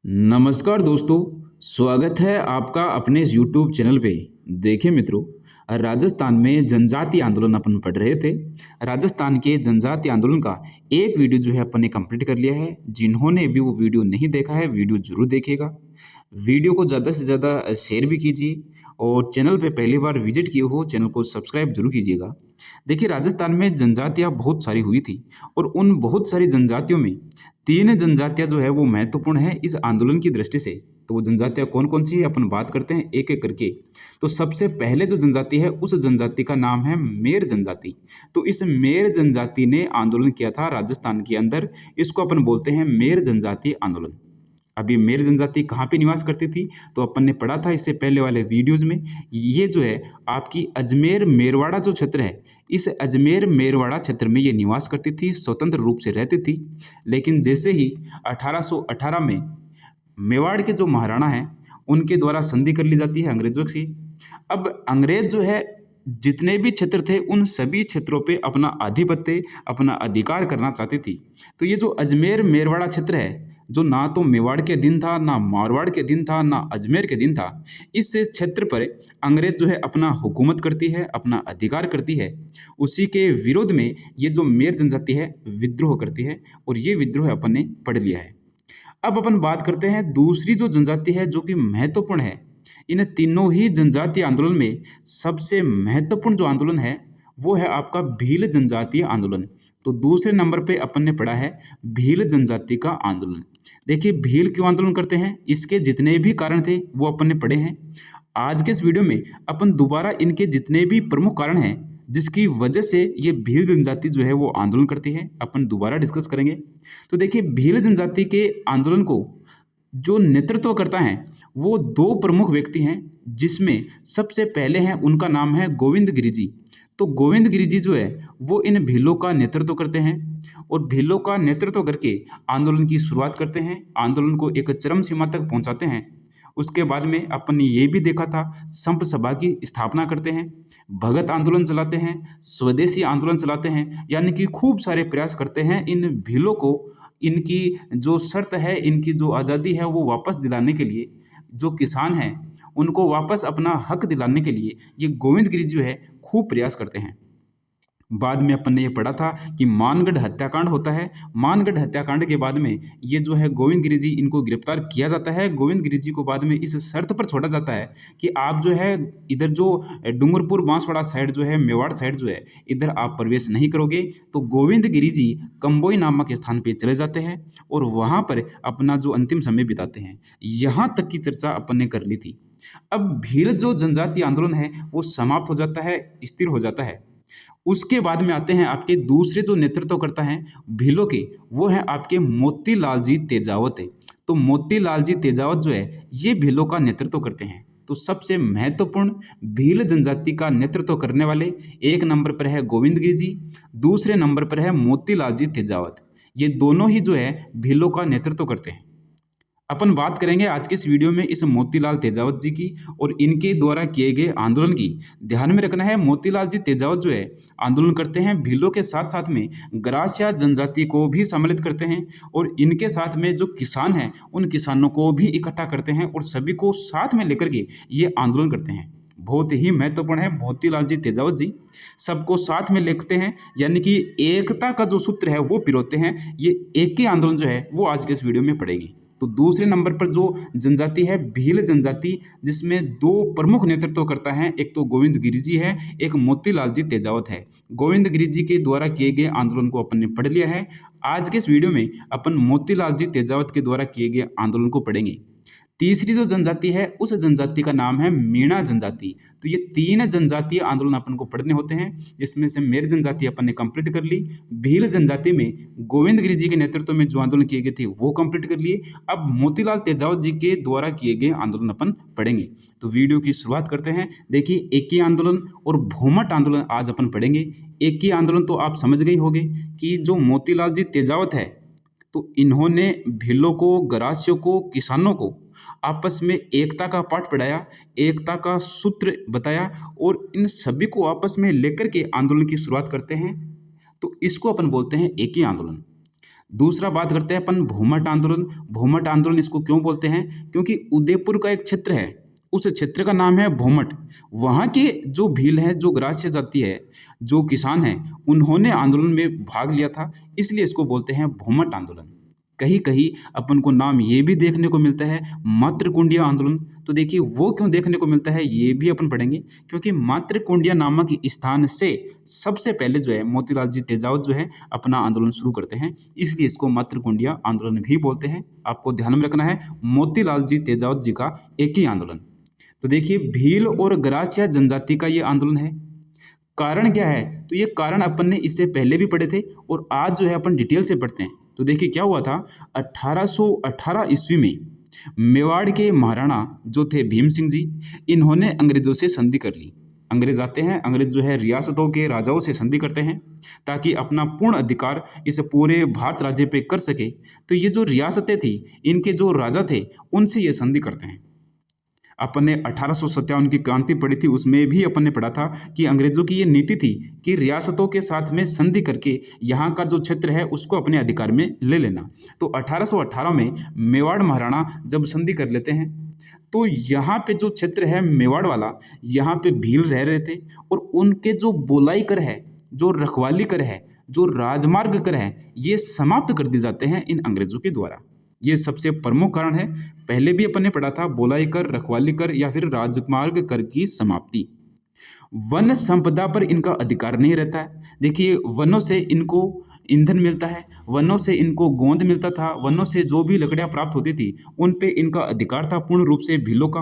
नमस्कार दोस्तों, स्वागत है आपका अपने इस यूट्यूब चैनल पे। देखिए मित्रों, राजस्थान में जनजातीय आंदोलन अपन पढ़ रहे थे। राजस्थान के जनजातीय आंदोलन का एक वीडियो जो है अपन ने कंप्लीट कर लिया है। जिन्होंने भी वो वीडियो नहीं देखा है, वीडियो ज़रूर देखिएगा। वीडियो को ज़्यादा से ज़्यादा शेयर भी कीजिए और चैनल पे पहली बार विजिट किए हो, चैनल को सब्सक्राइब जरूर कीजिएगा। देखिए, राजस्थान में जनजातियाँ बहुत सारी हुई थी और उन बहुत सारी जनजातियों में 3 जनजातियाँ जो है वो महत्वपूर्ण है इस आंदोलन की दृष्टि से। तो वो जनजातियाँ कौन-कौन सी है अपन बात करते हैं एक-एक करके। तो सबसे पहले जो जनजाति है उस जनजाति का नाम है मेर जनजाति। तो इस मेर जनजाति ने आंदोलन किया था राजस्थान के अंदर, इसको अपन बोलते हैं मेर जनजाति आंदोलन। अब ये मेर जनजाति कहाँ पे निवास करती थी? तो अपन ने पढ़ा था इससे पहले वाले वीडियोज़ में। ये जो है आपकी अजमेर मेरवाड़ा जो क्षेत्र है, इस अजमेर मेरवाड़ा क्षेत्र में ये निवास करती थी, स्वतंत्र रूप से रहती थी। लेकिन जैसे ही 1818 में मेवाड़ के जो महाराणा हैं, उनके द्वारा संधि कर ली जाती है अंग्रेज़ों से। अब अंग्रेज़ जो है जितने भी क्षेत्र थे उन सभी क्षेत्रों पे अपना आधिपत्य, अपना अधिकार करना चाहती थी। तो ये जो अजमेर मेरवाड़ा क्षेत्र है, जो ना तो मेवाड़ के अधीन था, ना मारवाड़ के अधीन था, ना अजमेर के अधीन था, इस क्षेत्र पर अंग्रेज़ जो है अपना हुकूमत करती है, अपना अधिकार करती है। उसी के विरोध में ये जो मेर जनजाति है विद्रोह करती है और ये विद्रोह अपन ने पढ़ लिया है। अब अपन बात करते हैं दूसरी जो जनजाति है जो कि महत्वपूर्ण है। इन तीनों ही जनजातीय आंदोलन में सबसे महत्वपूर्ण जो आंदोलन है वो है आपका भील जनजातीय आंदोलन। तो दूसरे नंबर पे अपन ने पढ़ा है भील जनजाति का आंदोलन। देखिए, भील क्यों आंदोलन करते हैं, इसके जितने भी कारण थे वो अपन ने पढ़े हैं। आज के इस वीडियो में अपन दोबारा इनके जितने भी प्रमुख कारण हैं जिसकी वजह से ये भील जनजाति जो है वो आंदोलन करती है, अपन दोबारा डिस्कस करेंगे। तो देखिए, भील जनजाति के आंदोलन को जो नेतृत्व करता है वो 2 प्रमुख व्यक्ति हैं, जिसमें सबसे पहले हैं उनका नाम है गोविंद गिरि जी। तो गोविंद गिरि जी जो है वो इन भीलों का नेतृत्व करते हैं और भीलों का नेतृत्व करके आंदोलन की शुरुआत करते हैं, आंदोलन को एक चरम सीमा तक पहुंचाते हैं। उसके बाद में अपन ने ये भी देखा था, संप सभा की स्थापना करते हैं, भगत आंदोलन चलाते हैं, स्वदेशी आंदोलन चलाते हैं, यानी कि खूब सारे प्रयास करते हैं इन भीलों को इनकी जो शर्त है, इनकी जो आज़ादी है वो वापस दिलाने के लिए। जो किसान हैं उनको वापस अपना हक दिलाने के लिए ये गोविंद गिरि जो है खूब प्रयास करते हैं। बाद में अपन ने ये पढ़ा था कि मानगढ़ हत्याकांड होता है। मानगढ़ हत्याकांड के बाद में ये जो है गोविंद गिरि जी, इनको गिरफ्तार किया जाता है। गोविंद गिरि जी को बाद में इस शर्त पर छोड़ा जाता है कि आप जो है इधर जो डूंगरपुर बांसवाड़ा साइड जो है, मेवाड़ साइड जो है, इधर आप प्रवेश नहीं करोगे। तो गोविंद गिरि जी कंबोई नामक स्थान पे चले जाते हैं और वहाँ पर अपना जो अंतिम समय बिताते हैं। यहाँ तक की चर्चा अपन ने कर ली थी। अब भील जो जनजातीय आंदोलन है वो समाप्त हो जाता है, स्थिर हो जाता है। उसके बाद में आते हैं आपके दूसरे जो नेतृत्व करता है भीलों के, वो है आपके मोतीलाल जी तेजावत है। तो मोतीलाल जी तेजावत जो है ये भीलों का नेतृत्व करते हैं। तो सबसे महत्वपूर्ण भील जनजाति का नेतृत्व करने वाले एक नंबर पर है गोविंद गिरि जी, दूसरे नंबर पर है मोतीलाल जी तेजावत। ये दोनों ही जो है भीलों का नेतृत्व करते हैं। अपन बात करेंगे आज के इस वीडियो में इस मोतीलाल तेजावत जी की और इनके द्वारा किए गए आंदोलन की। ध्यान में रखना है, मोतीलाल जी तेजावत जो है आंदोलन करते हैं भीलों के साथ साथ में गरासिया जनजाति को भी सम्मिलित करते हैं और इनके साथ में जो किसान हैं उन किसानों को भी इकट्ठा करते हैं और सभी को साथ में लेकर के ये आंदोलन करते हैं। बहुत ही महत्वपूर्ण है मोतीलाल जी तेजावत जी, सबको साथ में लेते हैं, यानी कि एकता का जो सूत्र है वो पिरोते हैं। ये एक ही आंदोलन जो है वो आज के इस वीडियो में पड़ेगी। तो दूसरे नंबर पर जो जनजाति है भील जनजाति, जिसमें 2 प्रमुख नेतृत्व करता है, एक तो गोविंद गिरि जी है, एक मोतीलाल जी तेजावत है। गोविंद गिरि जी के द्वारा किए गए आंदोलन को अपन ने पढ़ लिया है। आज के इस वीडियो में अपन मोतीलाल जी तेजावत के द्वारा किए गए आंदोलन को पढ़ेंगे। तीसरी जो जनजाति है उस जनजाति का नाम है मीणा जनजाति। तो ये 3 जनजातीय आंदोलन अपन को पढ़ने होते हैं, जिसमें से मेर जनजाति अपन ने कंप्लीट कर ली। भील जनजाति में गोविंद गिरि जी के नेतृत्व में जो आंदोलन किए गए थे वो कंप्लीट कर लिए। अब मोतीलाल तेजावत जी के द्वारा किए गए आंदोलन अपन पढ़ेंगे। तो वीडियो की शुरुआत करते हैं। देखिए, एकी आंदोलन और भूमट आंदोलन आज अपन पढ़ेंगे। एकी आंदोलन तो आप समझ गए होंगे कि जो मोतीलाल जी तेजावत है तो इन्होंने भीलों को, गरासियों को, किसानों को आपस में एकता का पाठ पढ़ाया, एकता का सूत्र बताया और इन सभी को आपस में लेकर के आंदोलन की शुरुआत करते हैं। तो इसको अपन बोलते हैं एकी आंदोलन। दूसरा बात करते हैं अपन भूमट आंदोलन। भूमट आंदोलन इसको क्यों बोलते हैं? क्योंकि उदयपुर का एक क्षेत्र है, उस क्षेत्र का नाम है भूमट। वहाँ के जो भील हैं, जो ग्रास्य जाति है, जो किसान हैं, उन्होंने आंदोलन में भाग लिया था, इसलिए इसको बोलते हैं भूमट आंदोलन। कहीं कहीं अपन को नाम ये भी देखने को मिलता है मातृकुंडिया आंदोलन। तो देखिए वो क्यों देखने को मिलता है ये भी अपन पढ़ेंगे, क्योंकि मातृकुंडिया नामक स्थान से सबसे पहले जो है मोतीलाल जी तेजावत जो है अपना आंदोलन शुरू करते हैं, इसलिए इसको मातृकुंडिया आंदोलन भी बोलते हैं। आपको ध्यान में रखना है मोतीलाल जी तेजावत जी का एक ही आंदोलन। तो देखिए भील और ग्रास्य जनजाति का ये आंदोलन है। कारण क्या है? तो ये कारण अपन ने इससे पहले भी पढ़े थे और आज जो है अपन डिटेल से पढ़ते हैं। तो देखिए क्या हुआ था, 1818 ईस्वी में मेवाड़ के महाराणा जो थे भीम सिंह जी, इन्होंने अंग्रेजों से संधि कर ली। अंग्रेज आते हैं, अंग्रेज जो है रियासतों के राजाओं से संधि करते हैं ताकि अपना पूर्ण अधिकार इस पूरे भारत राज्य पे कर सके। तो ये जो रियासतें थी, इनके जो राजा थे, उनसे ये संधि करते हैं। अपन ने 1857 की क्रांति पढ़ी थी, उसमें भी अपन ने पढ़ा था कि अंग्रेजों की ये नीति थी कि रियासतों के साथ में संधि करके यहाँ का जो क्षेत्र है उसको अपने अधिकार में ले लेना। तो 1818 में मेवाड़ महाराणा जब संधि कर लेते हैं, तो यहाँ पे जो क्षेत्र है मेवाड़ वाला, यहाँ पे भील रह रहे थे और उनके जो बोलाई कर है, जो रखवाली कर है, जो राजमार्ग कर है, ये समाप्त कर दिए जाते हैं इन अंग्रेजों के द्वारा। ये सबसे प्रमुख कारण है। पहले भी अपन ने पढ़ा था बोलाई कर, रखवाली कर या फिर राजमार्ग कर की समाप्ति। वन संपदा पर इनका अधिकार नहीं रहता है। देखिए वनों से इनको ईंधन मिलता है, वनों से इनको गोंद मिलता था, वनों से जो भी लकड़ियाँ प्राप्त होती थी उन पे इनका अधिकार था पूर्ण रूप से भीलों का।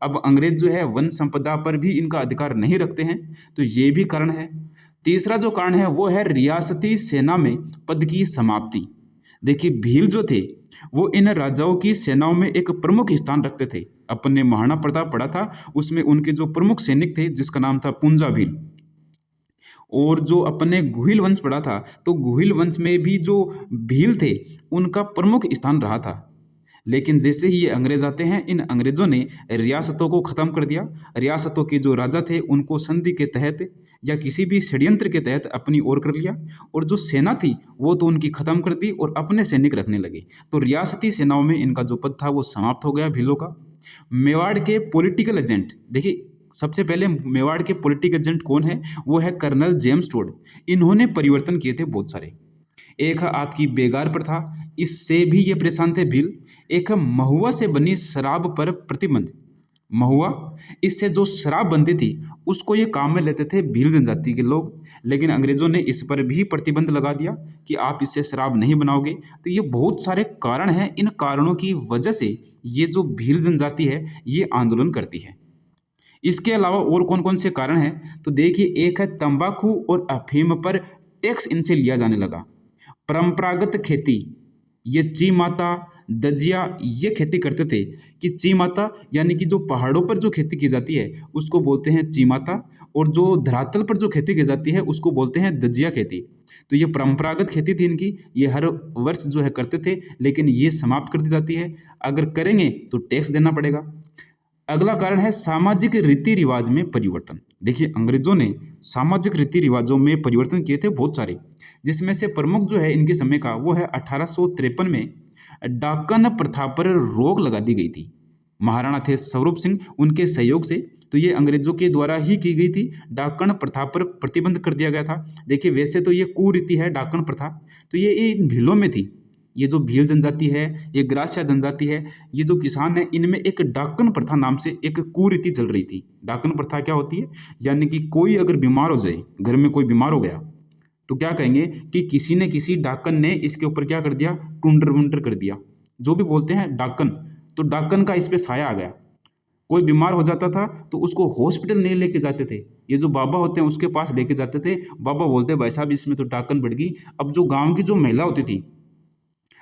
अब अंग्रेज जो है वन संपदा पर भी इनका अधिकार नहीं रखते हैं, तो ये भी कारण है। तीसरा जो कारण है वो है रियासती सेना में पद की समाप्ति। देखिए भील जो थे वो इन राजाओं की सेनाओं में एक प्रमुख स्थान रखते थे। अपन ने महाराणा प्रताप पढ़ा था, उसमें उनके जो प्रमुख सैनिक थे जिसका नाम था पुंजा भील। और जो अपन ने गुहिल वंश पढ़ा था, तो गुहिल वंश में भी जो भील थे उनका प्रमुख स्थान रहा था। लेकिन जैसे ही ये अंग्रेज आते हैं, इन अंग्रेजों ने रियासतों को ख़त्म कर दिया। रियासतों के जो राजा थे उनको संधि के तहत या किसी भी षड्यंत्र के तहत अपनी ओर कर लिया, और जो सेना थी वो तो उनकी ख़त्म कर दी और अपने सैनिक रखने लगे। तो रियासती सेनाओं में इनका जो पद था वो समाप्त हो गया भीलों का। मेवाड़ के पॉलिटिकल एजेंट, देखिए सबसे पहले मेवाड़ के पॉलिटिकल एजेंट कौन है? वो है कर्नल जेम्स टोड। इन्होंने परिवर्तन किए थे बहुत सारे। एक है आपकी बेगार प्रथा, इससे भी ये परेशान थे भील। एक है महुआ से बनी शराब पर प्रतिबंध। महुआ, इससे जो शराब बनती थी उसको ये काम में लेते थे भील जनजाति के लोग, लेकिन अंग्रेजों ने इस पर भी प्रतिबंध लगा दिया कि आप इससे शराब नहीं बनाओगे। तो ये बहुत सारे कारण हैं, इन कारणों की वजह से ये जो भील जनजाति है ये आंदोलन करती है। इसके अलावा और कौन कौन से कारण हैं? तो देखिए एक है तंबाकू और अफीम पर टैक्स इनसे लिया जाने लगा। परंपरागत खेती, ये ची माता, दजिया ये खेती करते थे कि ची माता यानी कि जो पहाड़ों पर जो खेती की जाती है उसको बोलते हैं ची माता, और जो धरातल पर जो खेती की जाती है उसको बोलते हैं दजिया खेती। तो ये परंपरागत खेती थी इनकी, ये हर वर्ष जो है करते थे, लेकिन ये समाप्त कर दी जाती है। अगर करेंगे तो टैक्स देना पड़ेगा। अगला कारण है सामाजिक रीति रिवाज में परिवर्तन। देखिए अंग्रेजों ने सामाजिक रीति रिवाजों में परिवर्तन किए थे बहुत सारे, जिसमें से प्रमुख जो है इनके समय का वो है 1853 में डाकन प्रथा पर रोक लगा दी गई थी। महाराणा थे स्वरूप सिंह, उनके सहयोग से तो ये अंग्रेजों के द्वारा ही की गई थी। डाकन प्रथा पर प्रतिबंध कर दिया गया था। देखिए वैसे तो ये कुरीति है डाकन प्रथा, तो ये इन भीलों में थी। ये जो भील जनजाति है, ये ग्रास्य जनजाति है, ये जो किसान है, इनमें एक डाकन प्रथा नाम से एक कुरीति चल रही थी। डाकन प्रथा क्या होती है? यानी कि कोई अगर बीमार हो जाए, घर में कोई बीमार हो गया, तो क्या कहेंगे कि किसी ने किसी डाकन ने इसके ऊपर क्या कर दिया, टुंडर वुंडर कर दिया, जो भी बोलते हैं डाकन। तो डाकन का इस पे साया आ गया। कोई बीमार हो जाता था तो उसको हॉस्पिटल नहीं लेके जाते थे, ये जो बाबा होते हैं उसके पास लेके जाते थे। बाबा बोलते भाई साहब इसमें तो डाकन बढ़ गई। अब जो गाँव की जो महिला होती थी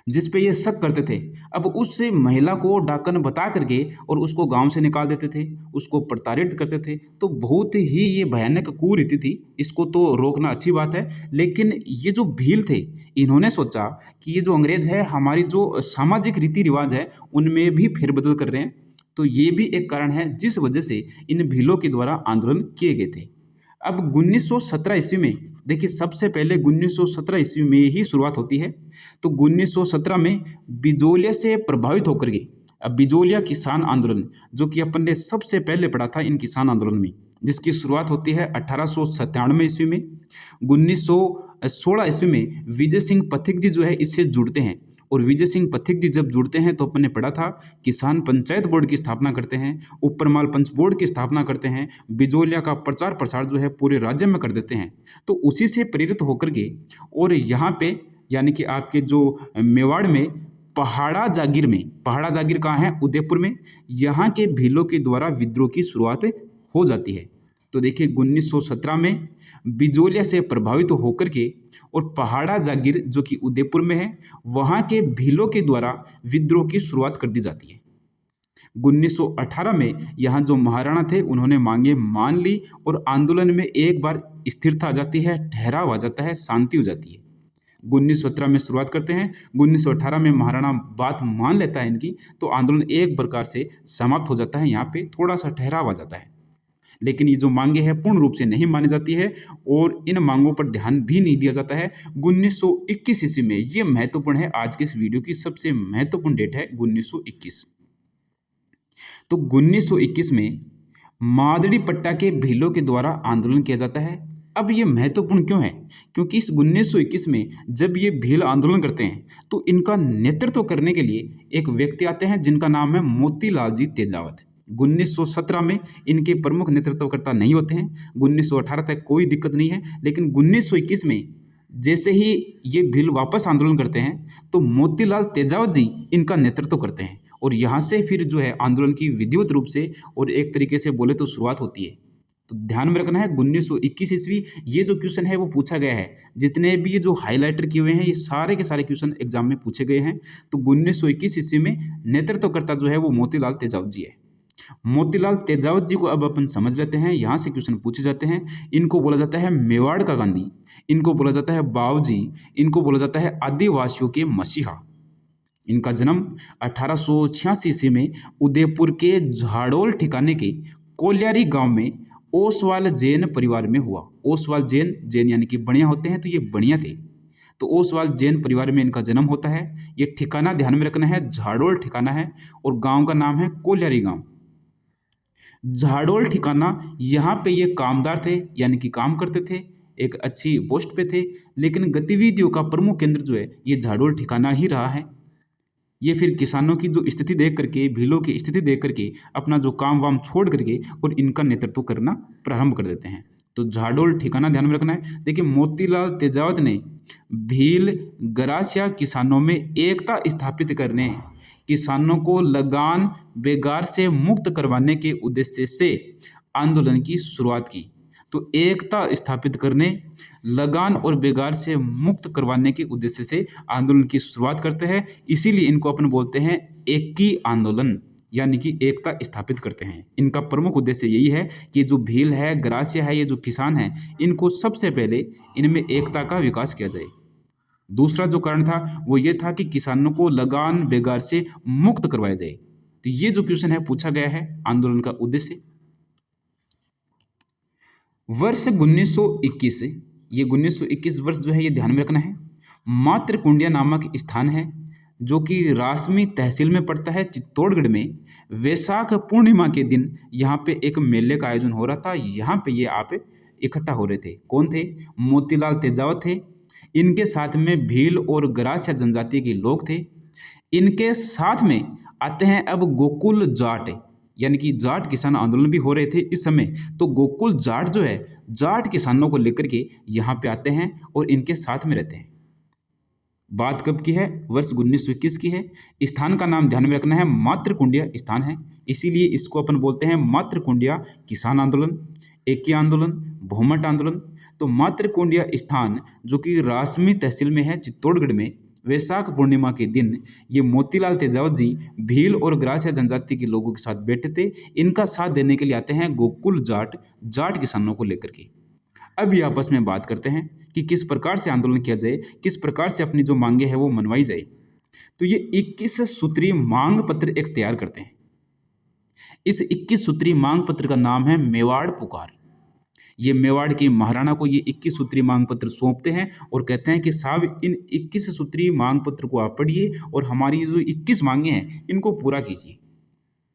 जिस पे ये शक करते थे, अब उस महिला को डाकन बता करके और उसको गांव से निकाल देते थे, उसको प्रताड़ित करते थे। तो बहुत ही ये भयानक कुरीति थी, इसको तो रोकना अच्छी बात है। लेकिन ये जो भील थे इन्होंने सोचा कि ये जो अंग्रेज है हमारी जो सामाजिक रीति रिवाज है उनमें भी फेरबदल कर रहे हैं। तो ये भी एक कारण है जिस वजह से इन भीलों के द्वारा आंदोलन किए गए थे। अब 1917 ईस्वी में देखिए, सबसे पहले 1917 ईस्वी में ही शुरुआत होती है। तो 1917 में बिजोलिया से प्रभावित होकर के, अब बिजोलिया किसान आंदोलन, जो कि अपन ने सबसे पहले पढ़ा था इन किसान आंदोलन में, जिसकी शुरुआत होती है 1897 ईस्वी में। 1916 ईस्वी में विजय सिंह पथिक जी जो है इससे जुड़ते हैं, और विजय सिंह पथिक जी जब जुड़ते हैं तो अपन ने पढ़ा था किसान पंचायत बोर्ड की स्थापना करते हैं, ऊपरमाल पंच बोर्ड की स्थापना करते हैं, बिजोलिया का प्रचार प्रसार जो है पूरे राज्य में कर देते हैं। तो उसी से प्रेरित होकर के, और यहाँ पे यानी कि आपके जो मेवाड़ में पहाड़ा जागीर में, पहाड़ा जागीर कहाँ है? उदयपुर में। यहाँ के भीलों के द्वारा विद्रोह की शुरुआत हो जाती है। तो देखिए 1917 में बिजोलिया से प्रभावित होकर के और पहाड़ा जागीर जो कि उदयपुर में है, वहाँ के भीलों के द्वारा विद्रोह की शुरुआत कर दी जाती है। 1918 में यहाँ जो महाराणा थे उन्होंने मांगे मान ली और आंदोलन में एक बार स्थिरता आ जाती है, ठहराव आ जाता है, शांति हो जाती है। 1917 में शुरुआत करते हैं, 1918 में महाराणा बात मान लेता है इनकी, तो आंदोलन एक प्रकार से समाप्त हो जाता है। यहाँ पे थोड़ा सा ठहराव आ जाता है, लेकिन ये जो मांगे हैं पूर्ण रूप से नहीं मानी जाती है और इन मांगों पर ध्यान भी नहीं दिया जाता है। 1921 ईस्वी में, ये महत्वपूर्ण है, आज की इस वीडियो की सबसे महत्वपूर्ण डेट है 1921। तो 1921 में मादड़ी पट्टा के भीलों के द्वारा आंदोलन किया जाता है। अब ये महत्वपूर्ण क्यों है? क्योंकि इस 1921 में जब ये भील आंदोलन करते हैं तो इनका नेतृत्व करने के लिए एक व्यक्ति आते हैं जिनका नाम है मोतीलाल जी तेजावत। 1917 में इनके प्रमुख नेतृत्वकर्ता नहीं होते हैं, 1918 तक कोई दिक्कत नहीं है, लेकिन 1921 में जैसे ही ये भील वापस आंदोलन करते हैं तो मोतीलाल तेजावत जी इनका नेतृत्व करते हैं, और यहाँ से फिर जो है आंदोलन की विधिवत रूप से और एक तरीके से बोले तो शुरुआत होती है। तो ध्यान में रखना है 1921 ईस्वी, ये जो क्वेश्चन है वो पूछा गया है। जितने भी ये जो हाईलाइटर किए हुए हैं ये सारे के सारे क्वेश्चन एग्जाम में पूछे गए हैं। तो 1921 ईस्वी में नेतृत्वकर्ता जो है वो मोतीलाल तेजावत जी है। मोतीलाल तेजावत जी को अब अपन समझ लेते हैं। यहाँ से क्वेश्चन पूछे जाते हैं। इनको बोला जाता है मेवाड़ का गांधी, इनको बोला जाता है बावजी, इनको बोला जाता है आदिवासियों के मसीहा। इनका जन्म 1886 ईस्वी में उदयपुर के झाड़ोल ठिकाने के कोल्यारी गांव में ओसवाल जैन परिवार में हुआ। ओसवाल जैन, जैन यानी कि बढ़िया होते हैं, तो ये बढ़िया थे। तो ओसवाल जैन परिवार में इनका जन्म होता है। ये ठिकाना ध्यान में रखना है, झाड़ोल ठिकाना है, और गांव का नाम है कोल्यारी गांव। झाड़ोल ठिकाना, यहाँ पे ये कामदार थे, यानी कि काम करते थे, एक अच्छी पोस्ट पे थे, लेकिन गतिविधियों का प्रमुख केंद्र जो है ये झाड़ोल ठिकाना ही रहा है। ये फिर किसानों की जो स्थिति देख करके, भीलों की स्थिति देख करके अपना जो काम वाम छोड़ करके और इनका नेतृत्व करना प्रारंभ कर देते हैं। तो झाड़ोल ठिकाना ध्यान में रखना है। देखिए मोतीलाल तेजावत ने भील गरासिया किसानों में एकता स्थापित करने, किसानों को लगान बेगार से मुक्त करवाने के उद्देश्य से आंदोलन की शुरुआत की। तो एकता स्थापित करने, लगान और बेगार से मुक्त करवाने के उद्देश्य से आंदोलन की शुरुआत करते हैं। इसीलिए इनको अपन बोलते हैं एकी आंदोलन, यानी कि एकता स्थापित करते हैं। इनका प्रमुख उद्देश्य यही है कि जो भील है, गरासिया है, ये जो किसान हैं, इनको सबसे पहले इनमें एकता का विकास किया जाए। दूसरा जो कारण था वो ये था कि किसानों को लगान बेगार से मुक्त करवाया जाए। तो ये जो क्वेश्चन है पूछा गया है आंदोलन का उद्देश्य। वर्ष 1921, ये 1921 वर्ष जो है ये ध्यान में रखना है। मात्र कुंडिया नामक स्थान है जो कि रासमी तहसील में पड़ता है, चित्तौड़गढ़ में। वैशाख पूर्णिमा के दिन यहाँ पे एक मेले का आयोजन हो रहा था। यहाँ पे ये आप इकट्ठा हो रहे थे। कौन थे? मोतीलाल तेजावत थे, इनके साथ में भील और गरासिया जनजाति के लोग थे। इनके साथ में आते हैं अब गोकुल जाट, यानी कि जाट किसान आंदोलन भी हो रहे थे इस समय। तो गोकुल जाट जो है, जाट किसानों को लेकर के यहाँ पे आते हैं और इनके साथ में रहते हैं। बात कब की है? वर्ष 1921 की है। स्थान का नाम ध्यान में रखना है, मात्र कुंडिया स्थान है, इसीलिए इसको अपन बोलते हैं मात्र कुंडिया किसान आंदोलन, एकी आंदोलन, भूमट आंदोलन। तो मात्र कुंडिया स्थान जो कि रासमी तहसील में है, चित्तौड़गढ़ में, वैशाख पूर्णिमा के दिन ये मोतीलाल तेजावत जी भील और गरासिया जनजाति के लोगों के साथ बैठे थे। इनका साथ देने के लिए आते हैं गोकुल जाट, जाट किसानों को लेकर के। अब ये आपस में बात करते हैं कि किस प्रकार से आंदोलन किया जाए, किस प्रकार से अपनी जो मांगे हैं वो मनवाई जाए। तो ये 21 सूत्री मांग पत्र एक तैयार करते हैं। इस 21 सूत्री मांग पत्र का नाम है मेवाड़ पुकार। ये मेवाड़ के महाराणा को ये 21 सूत्री मांग पत्र सौंपते हैं और कहते हैं कि साहब इन 21 सूत्री मांग पत्र को आप पढ़िए और हमारी जो 21 मांगे हैं इनको पूरा कीजिए।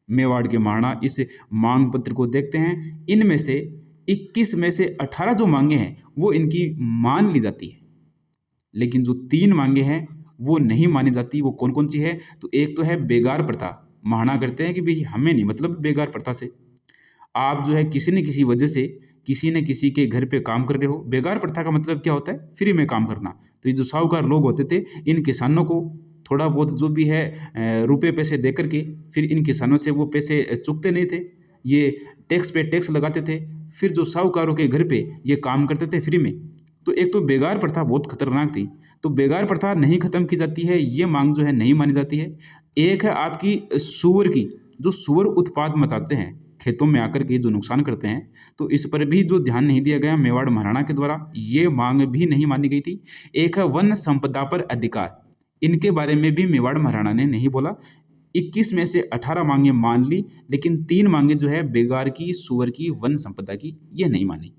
मेवाड़ के महाराणा इस मांग पत्र को देखते हैं, इनमें से 21 में से 18 जो मांगे हैं वो इनकी मान ली जाती है, लेकिन जो 3 मांगे हैं वो नहीं मानी जाती। वो कौन कौन सी है? तो एक तो है बेगार प्रथा। महाराणा करते हैं कि भाई हमें नहीं मतलब बेगार प्रथा से, आप जो है किसी न किसी वजह से किसी न किसी के घर पे काम कर रहे हो। बेगार प्रथा का मतलब क्या होता है? फ्री में काम करना। तो ये जो साहूकार लोग होते थे इन किसानों को थोड़ा बहुत जो भी है रुपए पैसे दे करके फिर इन किसानों से वो पैसे चुकते नहीं थे, ये टैक्स पे टैक्स लगाते थे, फिर जो साहूकारों के घर पे ये काम करते थे फ्री में। तो एक तो बेगार प्रथा बहुत खतरनाक थी, तो बेगार प्रथा नहीं खत्म की जाती है, ये मांग जो है नहीं मानी जाती है। एक है आपकी सूअर की, जो सूअर उत्पाद मचाते हैं खेतों में आकर के जो नुकसान करते हैं, तो इस पर भी जो ध्यान नहीं दिया गया मेवाड़ महाराणा के द्वारा, ये मांग भी नहीं मानी गई थी। एक है वन संपदा पर अधिकार, इनके बारे में भी मेवाड़ महाराणा ने नहीं बोला। 21 में से 18 मांगे मान ली, लेकिन 3 मांगे जो है बेगार की, सूअर की, वन संपदा की, ये नहीं मानी।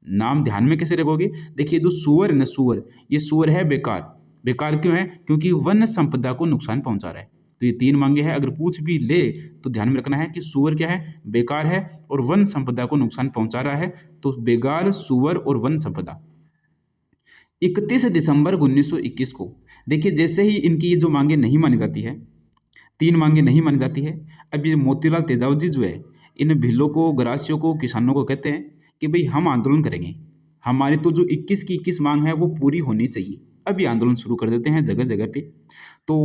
नाम ध्यान में कैसे रखोगे? देखिए जो सूअर है ना, सूअर, ये सूअर है बेकार। बेकार क्यों है? क्योंकि वन संपदा को नुकसान पहुंचा रहा है। तो ये 3 मांगे हैं, अगर पूछ भी ले तो ध्यान में रखना है कि सूअर क्या है? बेकार है और वन संपदा को नुकसान पहुंचा रहा है। तो बेगार, सूअर और वन संपदा। 31 दिसंबर 1921 को देखिए जैसे ही इनकी ये जो मांगे नहीं मानी जाती है, 3 मांगे नहीं मानी जाती है, अब ये मोतीलाल तेजावत जी जो है इन भीलों को, गरासियों को, किसानों को कहते हैं कि भाई हम आंदोलन करेंगे, हमारी तो जो 21 की 21 मांग है वो पूरी होनी चाहिए। अब ये आंदोलन शुरू कर देते हैं जगह जगह पे। तो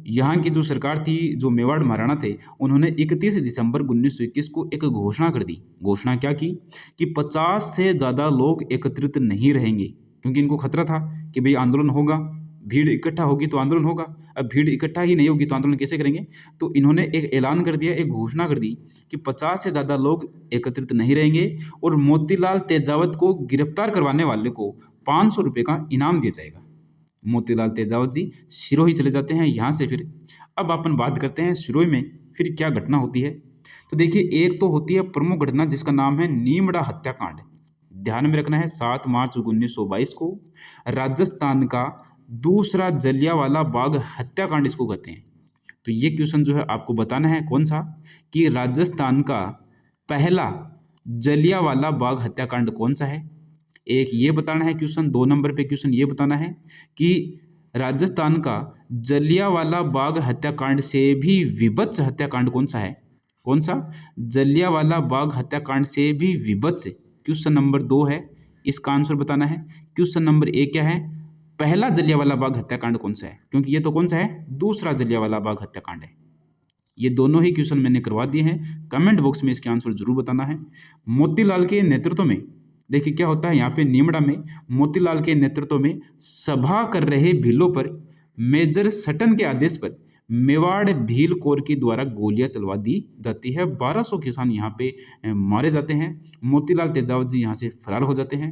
यहाँ की जो सरकार थी, जो मेवाड़ महाराणा थे, उन्होंने 31 दिसंबर 1921 को एक घोषणा कर दी। घोषणा क्या की कि 50 से ज़्यादा लोग एकत्रित नहीं रहेंगे, क्योंकि इनको खतरा था कि भाई आंदोलन होगा, भीड़ इकट्ठा होगी तो आंदोलन होगा। अब भीड़ इकट्ठा ही नहीं होगी तो आंदोलन कैसे करेंगे? तो इन्होंने एक ऐलान कर दिया, एक घोषणा कर दी कि 50 से ज़्यादा लोग एकत्रित नहीं रहेंगे और मोतीलाल तेजावत को गिरफ्तार करवाने वाले को 500 रुपये का इनाम दिया जाएगा। मोतीलाल तेजावत जी सिरोही चले जाते हैं यहाँ से। फिर अब अपन बात करते हैं सिरोही में फिर क्या घटना होती है। तो देखिए एक तो होती है प्रमुख घटना जिसका नाम है नीमड़ा हत्याकांड। ध्यान में रखना है 7 मार्च 1922 को राजस्थान का दूसरा जलियांवाला बाग हत्याकांड इसको कहते हैं। तो ये क्वेश्चन जो है आपको बताना है कौन सा, कि राजस्थान का पहला जलियांवाला बाग हत्याकांड कौन सा है। एक ये बताना है क्वेश्चन। 2 नंबर पे क्वेश्चन ये बताना है कि राजस्थान का जलियांवाला बाग हत्याकांड से भी विभत्स हत्याकांड कौन सा है। कौन सा? जलियांवाला बाग हत्याकांड से भी विभत्स। क्वेश्चन नंबर 2 है, इसका आंसर बताना है। क्वेश्चन नंबर 1 क्या है? पहला जलियांवाला बाग हत्याकांड कौन सा है, क्योंकि ये तो कौन सा है? दूसरा जलियांवाला बाग हत्याकांड है। ये दोनों ही क्वेश्चन मैंने करवा दिए हैं, कमेंट बॉक्स में इसके आंसर जरूर बताना है। मोतीलाल के नेतृत्व में देखिए क्या होता है यहाँ पे नीमड़ा में, मोतीलाल के नेतृत्व में सभा कर रहे भीलों पर मेजर सटन के आदेश पर मेवाड़ भील कोर के द्वारा गोलियां चलवा दी जाती है। 1200 किसान यहाँ पे मारे जाते हैं। मोतीलाल तेजावत जी यहाँ से फरार हो जाते हैं।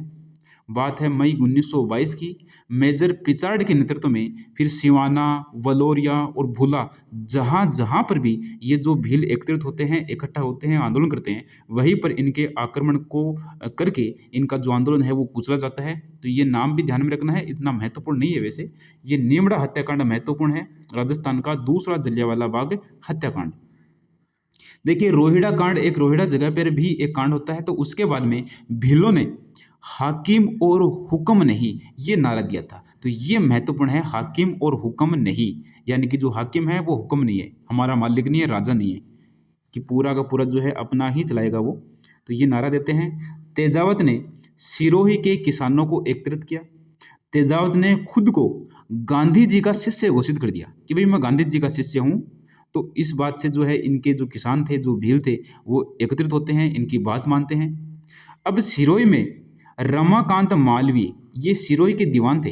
बात है मई 1922 की। मेजर पिचार्ड के नेतृत्व में फिर सिवाना, वलोरिया और भूला, जहाँ जहाँ पर भी ये जो भील एकत्रित होते हैं, इकट्ठा होते हैं, आंदोलन करते हैं, वहीं पर इनके आक्रमण को करके इनका जो आंदोलन है वो कुचला जाता है। तो ये नाम भी ध्यान में रखना है, इतना महत्वपूर्ण नहीं है वैसे। ये नीमड़ा हत्याकांड महत्वपूर्ण है, राजस्थान का दूसरा जलियांवाला बाग हत्याकांड। देखिए रोहिड़ा कांड, एक रोहिड़ा जगह पर भी एक कांड होता है। तो उसके बाद में भीलों ने हाकिम और हुक्म नहीं ये नारा दिया था। तो ये महत्वपूर्ण है, हाकिम और हुक्म नहीं, यानी कि जो हाकिम है वो हुक्म नहीं है, हमारा मालिक नहीं है, राजा नहीं है कि पूरा का पूरा जो है अपना ही चलाएगा वो। तो ये नारा देते हैं। तेजावत ने सिरोही के किसानों को एकत्रित किया। तेजावत ने खुद को गांधी जी का शिष्य घोषित कर दिया कि भाई मैं गांधी जी का शिष्य हूँ। तो इस बात से जो है इनके जो किसान थे, जो भील थे, वो एकत्रित होते हैं, इनकी बात मानते हैं। अब सिरोही में रमाकांत मालवीय ये सिरोही के दीवान थे।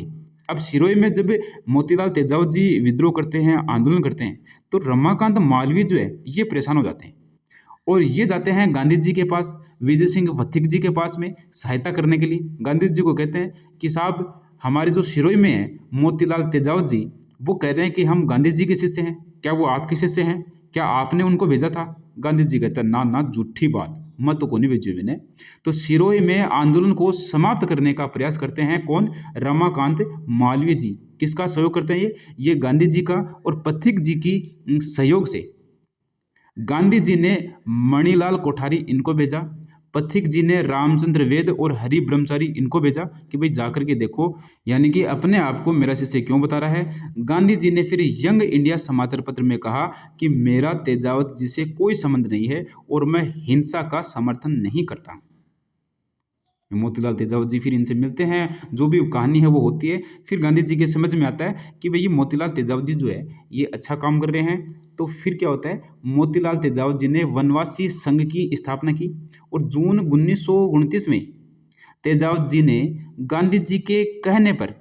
अब सिरोही में जब मोतीलाल तेजावत जी विद्रोह करते हैं, आंदोलन करते हैं, तो रमाकांत मालवीय जो है ये परेशान हो जाते हैं और ये जाते हैं गांधी जी के पास, विजय सिंह पथिक जी के पास में सहायता करने के लिए। गांधी जी को कहते हैं कि साहब हमारे जो सिरोही में है मोतीलाल तेजावत जी, वो कह रहे हैं कि हम गांधी जी के शिष्य हैं, क्या वो आपके शिष्य हैं? क्या आपने उनको भेजा था? गांधी जी कहते हैं ना ना, झूठी बात, मत को नहीं भेजो ने। तो सिरोही में आंदोलन को समाप्त करने का प्रयास करते हैं कौन? रमाकांत मालवीय जी। किसका सहयोग करते हैं ये गांधी जी का और पथिक जी की सहयोग से गांधी जी ने मणिलाल कोठारी इनको भेजा, पथिक जी ने रामचंद्र वेद और हरि ब्रह्मचारी इनको भेजा कि भाई जाकर के देखो, यानी कि अपने आप को मेरा शिष्य क्यों बता रहा है। गांधी जी ने फिर यंग इंडिया समाचार पत्र में कहा कि मेरा तेजावत जी से कोई संबंध नहीं है और मैं हिंसा का समर्थन नहीं करता। मोतीलाल तेजावत जी फिर इनसे मिलते हैं, जो भी कहानी है वो होती है। फिर गांधी जी के समझ में आता है कि भाई ये मोतीलाल तेजावत जी जो है ये अच्छा काम कर रहे हैं। तो फिर क्या होता है, मोतीलाल तेजावत जी ने वनवासी संघ की स्थापना की और जून 1929 में तेजावत जी ने गांधी जी के कहने पर,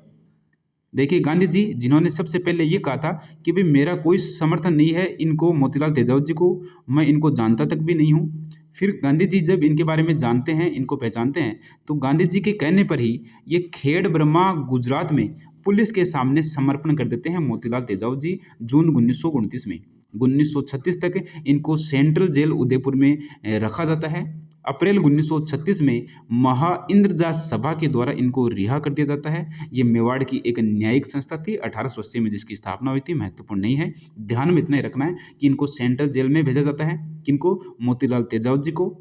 देखिए गांधी जी जिन्होंने सबसे पहले ये कहा था कि भाई मेरा कोई समर्थन नहीं है इनको, मोतीलाल तेजावत जी को, मैं इनको जानता तक भी नहीं हूँ। फिर गांधी जी जब इनके बारे में जानते हैं, इनको पहचानते हैं, तो गांधी जी के कहने पर ही ये खेड़ ब्रह्मा गुजरात में पुलिस के सामने समर्पण कर देते हैं मोतीलाल तेजावत जी जून 1929 में। 1936 तक इनको सेंट्रल जेल उदयपुर में रखा जाता है। अप्रैल 1936 में महा इंद्रजात सभा के द्वारा इनको रिहा कर दिया जाता है। ये मेवाड़ की एक न्यायिक संस्था थी 1880 में जिसकी स्थापना हुई थी, महत्वपूर्ण नहीं है। ध्यान में इतना ही रखना है कि इनको सेंट्रल जेल में भेजा जाता है। किनको? मोतीलाल तेजावत जी को।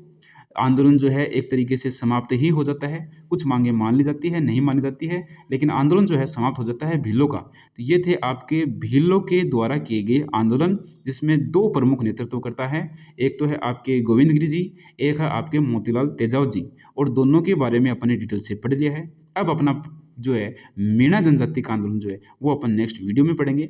आंदोलन जो है एक तरीके से समाप्त ही हो जाता है। कुछ मांगे मान ली जाती है, नहीं मानी जाती है, लेकिन आंदोलन जो है समाप्त हो जाता है भीलों का। तो ये थे आपके भीलों के द्वारा किए गए आंदोलन, जिसमें दो प्रमुख नेतृत्व करता है। एक तो है आपके गोविंद गिरी जी, एक है आपके मोतीलाल तेजावत जी, और दोनों के बारे में अपने डिटेल से पढ़ लिया है। अब अपना जो है मीणा जनजाति का आंदोलन जो है वो अपन नेक्स्ट वीडियो में पढ़ेंगे।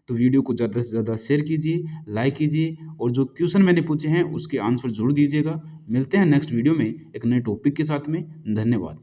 तो वीडियो को ज़्यादा से ज़्यादा शेयर कीजिए, लाइक कीजिए, और जो क्वेश्चन मैंने पूछे हैं उसके आंसर जरूर दीजिएगा। मिलते हैं नेक्स्ट वीडियो में एक नए टॉपिक के साथ में। धन्यवाद।